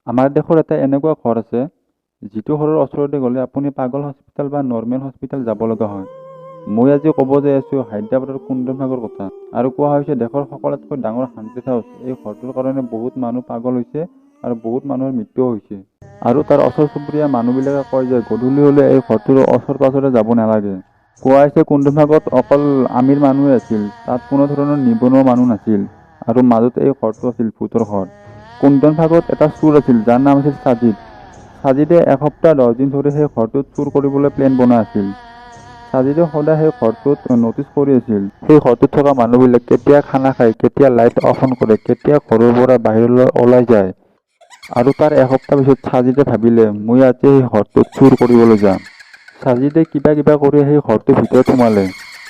আমাৰ দেশৰ এটা এনেকুৱা ঘৰ আছে যিটো ঘৰৰ ওচৰতে গ'লে আপুনি পাগল হস্পিটেল বা নৰ্মেল হস্পিটেল যাব লগা হয়। মই আজি ক'ব যাই আছোঁ হায়দৰাবাদৰ কুন্দনভাগৰ কথা। আৰু কোৱা হৈছে দেশৰ সকলোতকৈ ডাঙৰ হান্টেড হাউচ। এই ঘৰটোৰ কাৰণে বহুত মানুহ পাগল হৈছে আৰু বহুত মানুহৰ মৃত্যুও হৈছে। আৰু তাৰ ওচৰ চুবুৰীয়া মানুহবিলাকে কয় যে গধূলি হ'লে এই ঘৰটোৰ ওচৰ পাছৰে যাব নালাগে। কোৱা হৈছে কুন্দনভাগত অকল আমিৰ মানুহে আছিল, তাত কোনো ধৰণৰ নিবনুৱা মানুহ নাছিল। আৰু মাজত এই ঘৰটো আছিল ভূতৰ ঘৰ। কুন্দনভাগত এটা চোৰ আছিল যাৰ নাম আছিল সাজিদ। সাজিদে এসপ্তাহ 10 দিন ধৰি সেই ঘৰটোত চুৰ কৰিবলৈ প্লেন বনাই আছিল। সাজিদে সদায় সেই ঘৰটোত নটিচ কৰি আছিল সেই ঘৰটোত থকা মানুহবিলাক কেতিয়া খানা খায়, কেতিয়া লাইট অফ অন কৰে, কেতিয়া ঘৰৰ পৰা বাহিৰলৈ ওলাই যায়। আৰু তাৰ এসপ্তাহ পিছত সাজিদে ভাবিলে মই আজি সেই ঘৰটোত চুৰ কৰিবলৈ যাম। সাজিদে কিবা কৰি সেই ঘৰটোৰ ভিতৰত সোমালে।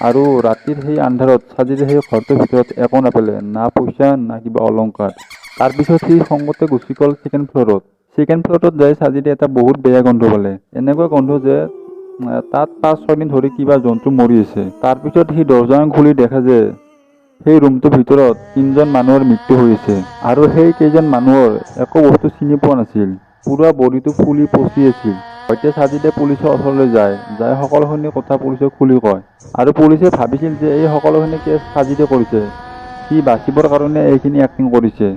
আৰু ৰাতিৰ সেই আন্ধাৰত সাজিদে সেই ঘৰটোৰ ভিতৰত একো নাপালে, না পইচা না কিবা অলংকাৰ। তাৰপিছত সি খঙতে গুচি গ'ল ছেকেণ্ড ফ্ল'ৰত। ছেকেণ্ড ফ্ল'ৰত যাই সাজিদে এটা বহুত বেয়া গোন্ধ পালে। এনেকুৱা গোন্ধ যে তাত 5-6 দিন ধৰি কিবা জন্তু মৰি আছে। তাৰপিছত সি দৰ্জাখন খুলি দেখে যে সেই ৰুমটোৰ ভিতৰত 3জন মানুহৰ মৃত্যু হৈছে। আৰু সেই কেইজন মানুহৰ একো বস্তু চিনি পোৱা নাছিল। পুৰা বডিটো ফুলি পচি আছিল। সৈতে সাজিদে পুলিচৰ ওচৰলৈ যায় সকলোখিনি কথা পুলিচক খুলি কয়। আৰু পুলিচে ভাবিছিল যে এই সকলোখিনি কেছ সাজিদে কৰিছে, সি বাচিবৰ কাৰণে এইখিনি এক্টিং কৰিছে।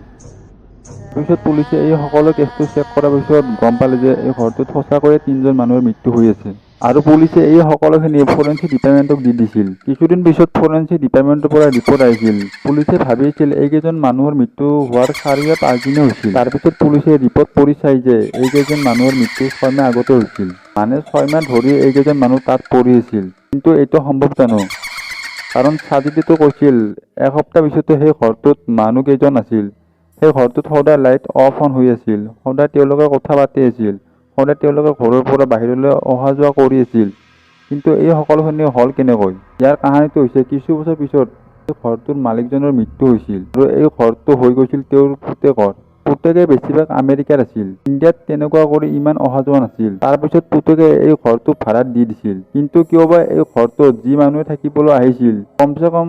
তাৰপিছত পুলিচে এই সকলো কেছটো চেক কৰাৰ পিছত গম পালে যে এই ঘৰটোত সঁচাকৈয়ে 3জন মানুহৰ মৃত্যু হৈ আছে। আৰু পুলিচে এই সকলোখিনি ফৰেনচিক ডিপাৰ্টমেণ্টক দি দিছিল। কিছুদিন পিছত ফৰেনচিক ডিপাৰ্টমেণ্টৰ পৰা ৰিপৰ্ট আহিছিল। পুলিচে ভাবিছিল এইকেইজন মানুহৰ মৃত্যু হোৱাৰ 4 বা 5 দিনে হৈছিল। তাৰপিছত পুলিচে ৰিপৰ্ট পঢ়ি চাই যে এইকেইজন মানুহৰ মৃত্যু 6 মাহ আগতে হৈছিল। মানে 6 মাহ ধৰি এইকেইজন মানুহ তাত পৰি আছিল। কিন্তু এইটো সম্ভৱ জানো? কাৰণ সাজিদেতো কৈছিল এসপ্তাহ পিছতে সেই ঘৰটোত মানুহ কেইজন আছিল। সেই ঘৰটোত সদায় লাইট অফ অন হৈ আছিল, সদায় তেওঁলোকে কথা পাতি আছিল, সদায় তেওঁলোকে ঘৰৰ পৰা বাহিৰলৈ অহা যোৱা কৰি আছিল। কিন্তু এই সকলোখিনি হ'ল কেনেকৈ? ইয়াৰ কাহিনীটো হৈছে কিছু বছৰ পিছত এই ঘৰটোৰ মালিকজনৰ মৃত্যু হৈছিল। আৰু এই ঘৰটো হৈ গৈছিল তেওঁৰ পুতেকৰ। পুতেকে বেছিভাগ আমেৰিকাৰ আছিল। ইণ্ডিয়াত তেনেকুৱা কৰি ইমান অহা যোৱা নাছিল। তাৰপিছত পুতেকে এই ঘৰটো ভাড়াত দি দিছিল। কিন্তু কিয়বা এই ঘৰটোত যি মানুহে থাকিবলৈ আহিছিল কমচে কম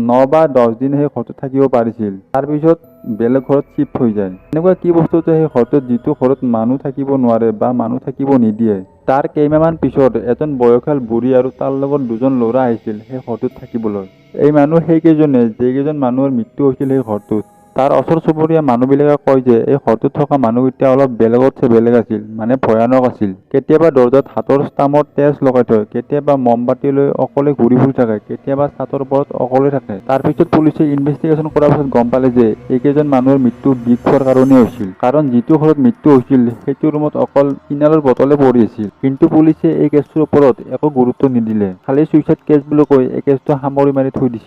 9 বা 10 দিন সেই ঘৰটোত থাকিব পাৰিছিল। তাৰপিছত বেলেগ ঘৰত চিফ্ট হৈ যায়। এনেকুৱা কি বস্তু যে সেই ঘৰটোত যিটো ঘৰত মানুহ থাকিব নোৱাৰে বা মানুহ থাকিব নিদিয়ে। তাৰ কেইমাহমান পিছত এজন বয়সীয়াল বুঢ়ী আৰু তাৰ লগত 2জন ল'ৰা আহিছিল সেই ঘৰটোত থাকিবলৈ। এই মানুহ সেইকেইজনে যেইকেইজন মানুহৰ মৃত্যু হৈছিল সেই ঘৰটোত। তাৰ ওচৰ চুবুৰীয়া মানুহবিলাকে কয় যে এই ঘৰটোত থকা মানুহকেইটা অলপ বেলেগতছে বেলেগ আছিল, মানে ভয়ানক আছিল। কেতিয়াবা দৰ্জাত হাতৰ ষ্টাম্পত তেজ লগাই থয়, কেতিয়াবা মমবাতি লৈ অকলে ঘূৰি ফুৰি থাকে, কেতিয়াবা ছাতৰ ওপৰত অকলে থাকে। তাৰপিছত পুলিচে ইনভেষ্টিগেশ্যন কৰাৰ পিছত গম পালে যে এইকেইজন মানুহৰ মৃত্যু বিষ খোৱাৰ কাৰণে হৈছিল। কাৰণ যিটো ঘৰত মৃত্যু হৈছিল সেইটো ৰুমত অকল ফিনাইলৰ বটলে পৰি আছিল। কিন্তু পুলিচে এই কেছটোৰ ওপৰত একো গুৰুত্ব নিদিলে। খালি চুইচাইড কেছ বুলি কৈ এই কেছটো সামৰি মাৰি থৈ দিছিল।